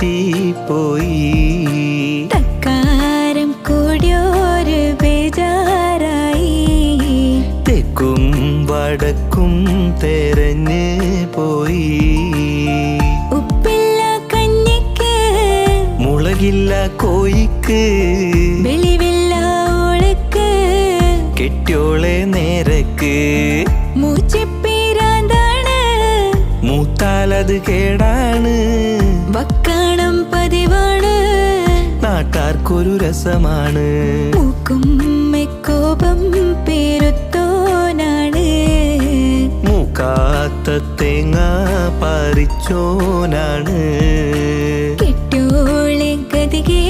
തെറ്റിപ്പോയി. തക്കാരം കൂടിയൊരു ബേജാറായി. തെക്കും വടക്കും തെരഞ്ഞ് പോയി. ഉപ്പില്ല കഞ്ഞിക്ക് മുളകില്ല കോയിക്ക് വെളിവില്ല ഓളക്ക് കെട്ടിയോളെ നേരക്ക്. മൂച്ചിപ്പീരാന്താണ് മൂത്താലത് കേടാണ്. വക്കാണം പതിവാണ് നാട്ടാർക്കൊരു രസമാണ്. മൂക്കും മെക്കോപം പേരുത്തോനാണ്. മൂക്കാത്ത തേങ്ങ പറിച്ചോനാണ്. കെട്ടിയോളെ ഗതികേ